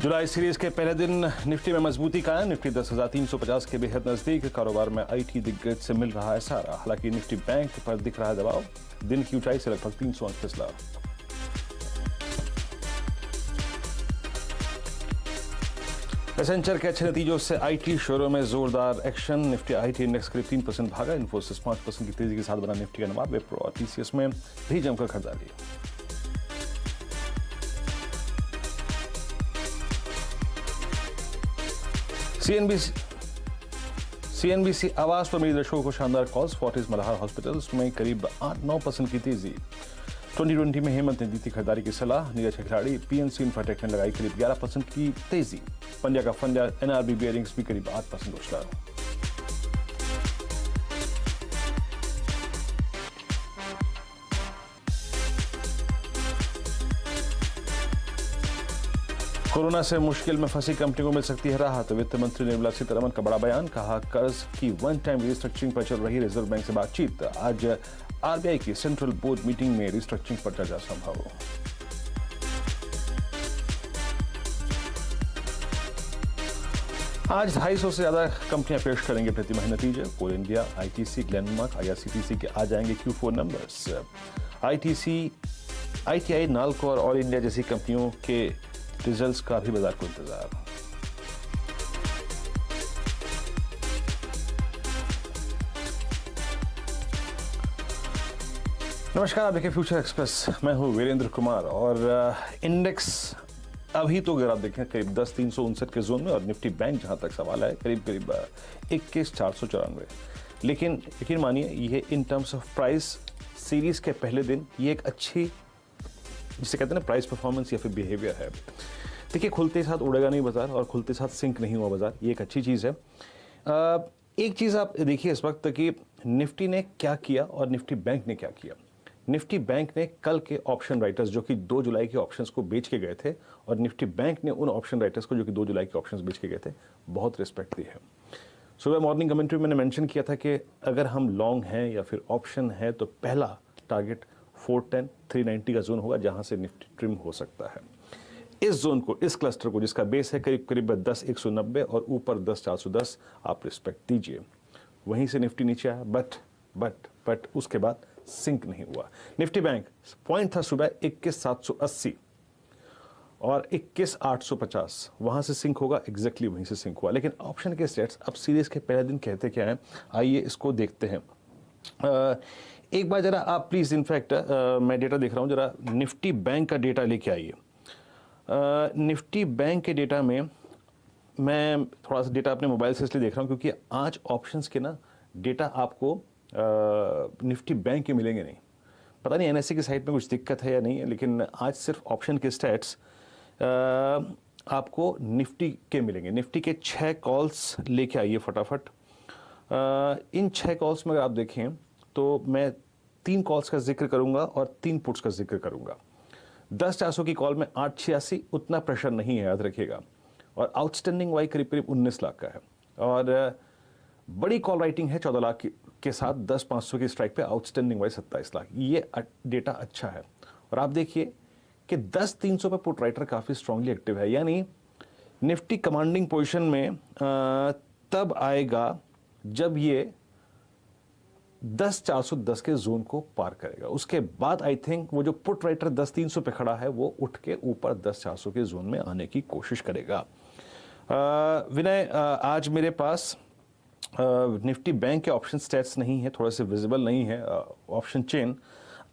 जुलाई series के पहले दिन निफ्टी में मजबूती कायम। निफ्टी 10,350 के बेहद नजदीक। कारोबार में आईटी दिग्गज से मिल रहा है सहारा। हालांकि निफ्टी बैंक पर दिख रहा है दबाव। दिन की ऊंचाई से लगभग 300 अंक फिसला। एसेंचर के अच्छे नतीजों से आईटी शेयरों में जोरदार एक्शन। निफ्टी आईटी इंडेक्स करीब 3% भागा। इन्फोसिस 5% की तेजी के साथ बना निफ्टी का नवाब। विप्रो और टीसीएस में भी जमकर खरीदारी। सीएनबीसी आवास पर मिली दर्शकों को शानदार कॉल्स। फोर्टिस मल्हार हॉस्पिटल्स में करीब 8-9% की तेजी। 2020 में हेमंत ने दी थी खरीदारी की सलाह। नीरज के खिलाड़ी पीएनसी इंफ्राटेक ने लगाई करीब 11% की तेजी। पंजा का फंजा एनआरबी बियरिंग्स भी करीब 8% उछला। कोरोना से मुश्किल में फंसी कंपनी को मिल सकती है राहत। वित्त मंत्री निर्मला सीतारमण का बड़ा बयान। कहा कर्ज की वन टाइम रिस्ट्रक्चरिंग पर चल रही रिजर्व बैंक से बातचीत। आज आरबीआई की सेंट्रल बोर्ड मीटिंग में रिस्ट्रक्चरिंग पर चर्चा संभव। आज 250 से ज्यादा कंपनियां पेश करेंगे प्रतिमाही नतीजे। कोल इंडिया, आईटीसी, ग्लेनमार्क, आईआरसीटीसी के आ जाएंगे Q4 नंबर्स। आईटीआई, नाल्को और ऑल इंडिया जैसी कंपनियों के रिजल्ट्स का भी बाजार को इंतजार। नमस्कार, आप देखिए फ्यूचर एक्सप्रेस। मैं हूं वीरेंद्र कुमार और इंडेक्स अभी तो अगर आप देखें करीब 10,359 के जोन में और निफ्टी बैंक जहां तक सवाल है करीब 21,494। लेकिन यकीन मानिए ये in terms of price series के पहले दिन ये एक अच्छी, जिसे कहते हैं ना, प्राइस परफॉर्मेंस या फिर बिहेवियर है। देखिए खुलते साथ उड़ेगा नहीं बाजार और खुलते साथ सिंक नहीं हुआ बाजार, ये एक अच्छी चीज़ है। एक चीज़ आप देखिए इस वक्त कि निफ्टी ने क्या किया और निफ्टी बैंक ने क्या किया। निफ्टी बैंक ने कल के ऑप्शन राइटर्स जो कि 2 जुलाई के ऑप्शंस को बेच के गए थे और निफ्टी बैंक ने उन ऑप्शन राइटर्स को जो कि 2 जुलाई के ऑप्शंस बेच के गए थे बहुत रिस्पेक्ट दी है। सुबह मॉर्निंग कमेंट्री में मैंने मेंशन किया था कि अगर हम लॉन्ग हैं या फिर ऑप्शन है तो पहला टारगेट 410 390 का जोन होगा जहां से निफ्टी ट्रिम हो सकता है। इस जोन को, इस क्लस्टर को जिसका बेस है करीब 10,190 और ऊपर 10,410, आप रिस्पेक्ट दीजिए। वहीं से निफ्टी नीचे आया बट उसके बाद सिंक नहीं हुआ। निफ्टी बैंक पॉइंट था सुबह 21,780 और 21,850, वहां से सिंक होगा, एग्जैक्टली वहीं से सिंक हुआ। लेकिन ऑप्शन के स्टेट्स अब सीरीज के पहले दिन कहते क्या है, आइए इसको देखते हैं। एक बार जरा आप प्लीज, इनफैक्ट मैं डेटा देख रहा हूं, जरा निफ्टी बैंक का डेटा लेके आइए। निफ्टी बैंक के डेटा में मैं थोड़ा सा डेटा अपने मोबाइल से इसलिए देख रहा हूं क्योंकि आज ऑप्शंस के ना डेटा आपको निफ्टी बैंक के मिलेंगे नहीं। पता नहीं एनएससी की साइट में कुछ दिक्कत है या नहीं है, लेकिन आज सिर्फ ऑप्शन के स्टैट्स आपको निफ्टी के मिलेंगे। निफ्टी के 6 कॉल्स लेके आइए फटाफट। इन 6 कॉल्स में अगर आप देखें तो मैं 3 कॉल्स का जिक्र करूंगा और 3 पुट्स का जिक्र करूंगा। 10,400 की कॉल में 886, उतना प्रेशर नहीं है, याद रखिएगा। और आउटस्टैंडिंग वाई करीब 19 लाख का है और बड़ी कॉल राइटिंग है 14 लाख के साथ 10,500 की स्ट्राइक पे आउटस्टैंडिंग वाई 27 लाख। ये डेटा अच्छा है। और आप देखिए कि 10,300 पे पुट राइटर काफ़ी स्ट्रांगली एक्टिव है, यानी निफ्टी कमांडिंग पोजीशन में तब आएगा जब ये 10,410 के जोन को पार करेगा। उसके बाद आई थिंक वो जो पुट राइटर 10,300 पे खड़ा है वो उठ के ऊपर 10,400 के जोन में आने की कोशिश करेगा। विनय, आज मेरे पास निफ्टी बैंक के ऑप्शन स्टेट्स नहीं है, थोड़े से विजिबल नहीं है ऑप्शन चेन।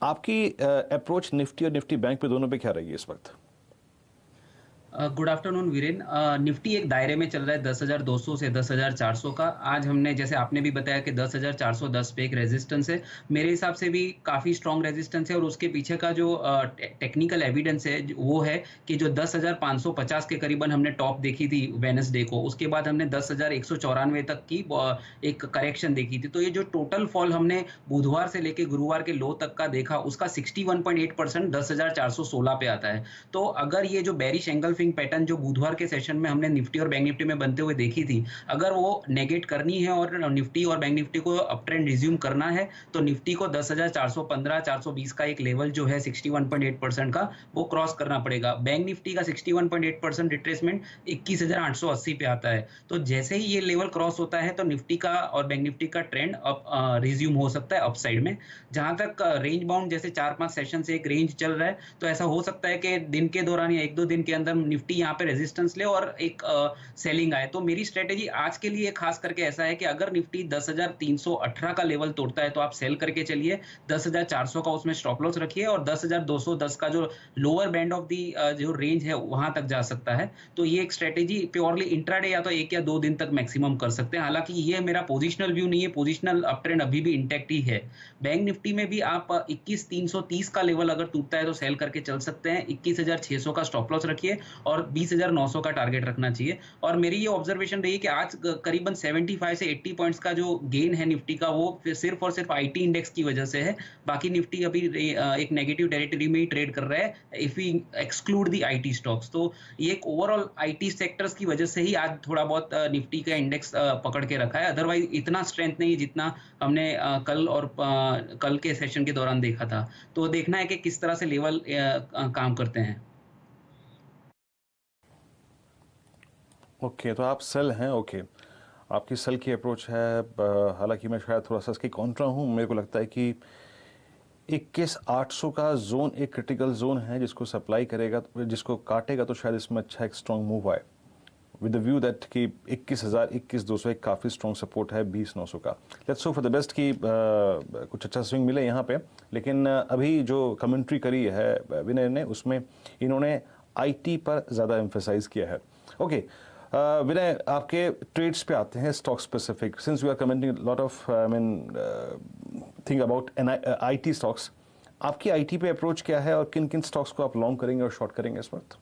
आपकी अप्रोच निफ्टी और निफ्टी बैंक पे दोनों पे क्या रही है इस वक्त? Good afternoon Viren. निफ्टी एक दायरे में चल रहा है 10,200 से 10,400 का। आज हमने, जैसे आपने भी बताया, कि 10,410 पे एक रेजिस्टेंस है, मेरे हिसाब से भी काफ़ी स्ट्रॉन्ग रेजिस्टेंस है। और उसके पीछे का जो टेक्निकल एविडेंस है वो है कि जो 10,550 के करीबन हमने टॉप देखी थी वेडनेसडे को, उसके बाद हमने 10,194 तक की एक करेक्शन देखी थी। तो ये जो टोटल फॉल हमने बुधवार से लेके गुरुवार के लो तक का देखा, उसका 61.8% 10,416 पे आता है। तो अगर ये जो बेरिश एंगल स्विंग पैटर्न जो बुधवार के सेशन में हमने निफ्टी और बैंक निफ्टी में बनते हुए देखी थी, अगर वो नेगेट करनी है और निफ्टी और बैंक निफ्टी को अप ट्रेंड रिज्यूम करना है, तो निफ्टी को 10,415 420 का एक लेवल जो है 61.8% का, वो क्रॉस करना पड़ेगा। बैंक निफ्टी का 61.8% रिट्रेसमेंट 21,880 पे आता है। तो जैसे ही ये लेवल क्रॉस होता है तो निफ्टी का और बैंक निफ्टी का ट्रेंड अप रिज्यूम हो सकता है अपसाइड में। जहां तक रेंज बाउंड जैसे 4-5 सेशन से एक रेंज चल रहा है, तो ऐसा हो सकता है कि दिन के दौरान या 1-2 दिन के अंदर निफ्टी यहाँ पे रेजिस्टेंस ले और एक सेलिंग आए। तो मेरी स्ट्रेटेजी आज के लिए खास करके ऐसा है कि अगर निफ्टी 10,318 का लेवल तोड़ता है तो आप सेल करके चलिए, 10,400 का उसमें स्टॉप लॉस रखिए और 10,210 का जो लोअर बैंड ऑफ दी जो रेंज है वहां तक जा सकता है। तो ये एक स्ट्रेटेजी प्योरली इंट्राडे या तो 1 या 2 दिन तक मैक्सिमम कर सकते हैं। हालांकि ये मेरा पोजिशनल व्यू नहीं है, पोजिशनल अप ट्रेंड अभी भी इंटैक्ट ही है। बैंक निफ्टी में भी आप 21,330 का लेवल अगर टूटता है तो सेल करके चल सकते हैं, 21,600 का स्टॉप लॉस रखिए और 20,900 का टारगेट रखना चाहिए। और मेरी ये ऑब्जर्वेशन रही है कि आज करीबन 75 से 80 पॉइंट्स का जो गेन है निफ्टी का, वो सिर्फ और सिर्फ आईटी इंडेक्स की वजह से है। बाकी निफ्टी अभी एक नेगेटिव टेरिटरी में ही ट्रेड कर रहा है if we exclude the IT stocks. तो ये एक ओवरऑल आईटी सेक्टर्स की वजह से ही आज थोड़ा बहुत निफ्टी का इंडेक्स पकड़ के रखा है। अदरवाइज इतना स्ट्रेंथ नहीं है जितना हमने कल और कल के सेशन के दौरान देखा था। तो देखना है कि किस तरह से लेवल काम करते हैं। ओके, तो आप सेल हैं। ओके, आपकी सेल की अप्रोच है। हालांकि मैं शायद थोड़ा सा इसकी कॉन्ट्रा हूँ। मेरे को लगता है कि 21,800 का जोन एक क्रिटिकल जोन है जिसको सप्लाई करेगा, जिसको काटेगा तो शायद इसमें अच्छा एक स्ट्रॉन्ग मूव आए, विद द व्यू दैट कि 21,000 21,200 एक काफ़ी स्ट्रॉन्ग सपोर्ट है 20,900 का। Let's hope for the best कि कुछ अच्छा स्विंग मिले यहाँ पे। लेकिन अभी जो कमेंट्री करी है विनय ने, उसमें इन्होंने आईटी पर ज़्यादा एम्फेसाइज किया है। ओके विनय, आपके ट्रेड्स पे आते हैं stock specific. Since we are commenting lot of thing about IT stocks, आपकी आईटी पे अप्रोच क्या है और किन किन स्टॉक्स को आप लॉन्ग करेंगे और शॉर्ट करेंगे इस वक्त?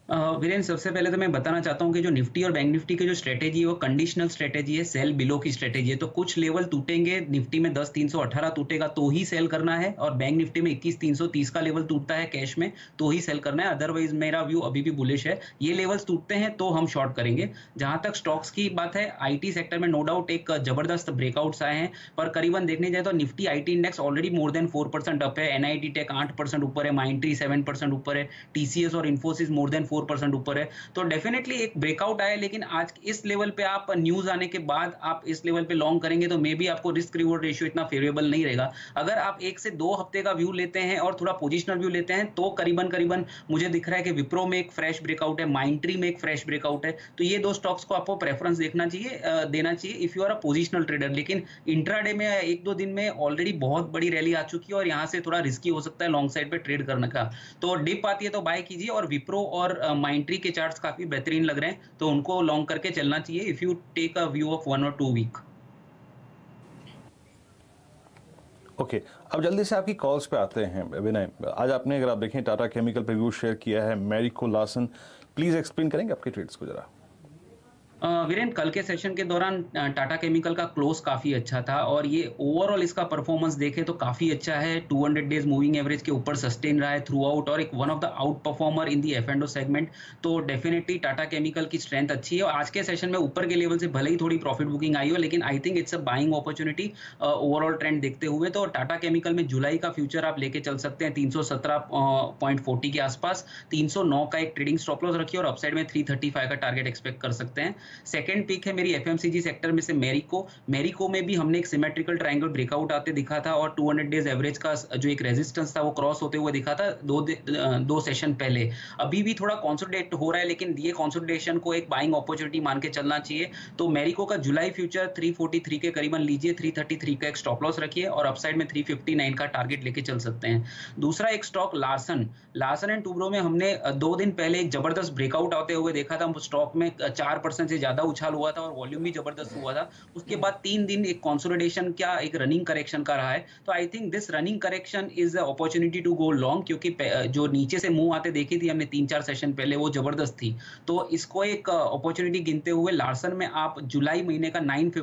वीरेंद्र, सबसे पहले तो मैं बताना चाहता हूं कि जो निफ्टी और बैंक निफ्टी की जो स्ट्रेटेजी है वो कंडीशनल स्ट्रेटेजी है, सेल बिलो की स्ट्रेटेजी है। तो कुछ लेवल टूटेंगे, निफ्टी में 10,318 टूटेगा तो ही सेल करना है, और बैंक निफ्टी में 21,330 का लेवल टूटता है कैश में तो ही सेल करना है। अदरवाइज मेरा व्यू अभी भी बुलिश है। ये लेवल्स टूटते हैं तो हम शॉर्ट करेंगे। जहां तक स्टॉक्स की बात है, आईटी सेक्टर में नो डाउट एक जबरदस्त ब्रेकआउट्स आए हैं, पर करीबन देखने जाए तो Nifty IT index already more than 4% up है, एनआईटी टेक 8% ऊपर है, माइंट्री 7% ऊपर है, टीसीएस और इन्फोसिस मोर देन 4% ऊपर है। तो डेफिनेटली एक ब्रेकआउट आया, लेकिन आज इस लेवल पे आप न्यूज आने के बाद आप इस लेवल पे लॉन्ग करेंगे तो मे बी आपको रिस्क रिवॉर्ड रेशियो इतना फेवरेबल नहीं रहेगा। अगर आप 1 से 2 हफ्ते का व्यू लेते हैं और थोड़ा पोजिशनल व्यू लेते हैं तो करीबन मुझे दिख रहा है कि विप्रो में एक फ्रेश ब्रेकआउट है, माइंट्री में एक फ्रेश ब्रेकआउट है। तो ये 2 स्टॉक्स को आपको प्रेफरेंस देना चाहिए if you are a positional trader. लेकिन इंट्राडे में 1-2 दिन में ऑलरेडी बहुत बड़ी रैली आ चुकी है और यहाँ से थोड़ा रिस्की हो सकता है लॉन्ग साइड पे ट्रेड करने का। तो डिप आती है तो बाय कीजिए, और विप्रो और माइंट्री के चार्ट्स काफी बेहतरीन लग रहे हैं तो उनको लॉन्ग करके चलना चाहिए if you take a view of 1 और 2 वीक। ओके, अब जल्दी से आपकी कॉल्स पे आते हैं विनय। आज आपने, अगर आप देखें, टाटा केमिकल पे व्यू शेयर किया है, मैरिको, लार्सन। प्लीज एक्सप्लेन करेंगे आपके ट्रेड्स को जरा। वीरेंद्र, कल के सेशन के दौरान टाटा केमिकल का क्लोज काफी अच्छा था और ये ओवरऑल इसका परफॉर्मेंस देखे तो काफी अच्छा है। 200 डेज मूविंग एवरेज के ऊपर सस्टेन रहा है थ्रू आउट और एक one of the out performer in the F&O segment. तो डेफिनेटली टाटा केमिकल की स्ट्रेंथ अच्छी है और आज के सेशन में ऊपर के लेवल से भले ही थोड़ी प्रॉफिट बुकिंग आई हो, लेकिन I think it's a buying opportunity overall trend देखते हुए। तो टाटा केमिकल में जुलाई का फ्यूचर आप लेके चल सकते हैं 317.40 के आसपास। 309 का एक ट्रेडिंग स्टॉप लॉस रखिए और अपसाइड में 335 का टारगेट एक्सपेक्ट कर सकते हैं। सेकंड पिक है मेरी एफएमसीजी सेक्टर में से मैरिको में भी हमने एक सिमेट्रिकल ट्रायंगल ब्रेकआउट आते दिखा था और 200 डेज एवरेज का जो एक रेजिस्टेंस था वो क्रॉस होते हुए दिखा था दो सेशन पहले। अभी भी थोड़ा कंसोलिडेट हो रहा है, लेकिन ये कंसोलिडेशन को एक बाइंग अपॉर्चुनिटी मान के चलना चाहिए। तो मैरिको का जुलाई फ्यूचर 343 के करीबन लीजिए, 333 का एक स्टॉप लॉस रखिए और अपसाइड में 359 का टारगेट लेके चल सकते हैं। दूसरा एक स्टॉक लार्सन एंड टूब्रो में हमने 2 दिन पहले एक जबरदस्त ब्रेकआउट आते हुए देखा था। स्टॉक में 4% से ज्यादा उछाल हुआ था और वॉल्यूम भी जबरदस्त हुआ था। उसके बाद 3 दिन एक कंसोलिडेशन क्या एक रनिंग करेक्शन का रहा है। तो I think this running correction is a opportunity to go long, क्योंकि जो नीचे से मुंह आते देखी थी हमने 3-4 सेशन पहले वो जबरदस्त थी। तो इसको एक अपॉर्चुनिटी गिनते हुए लार्सन में आप जुलाई महीने का 950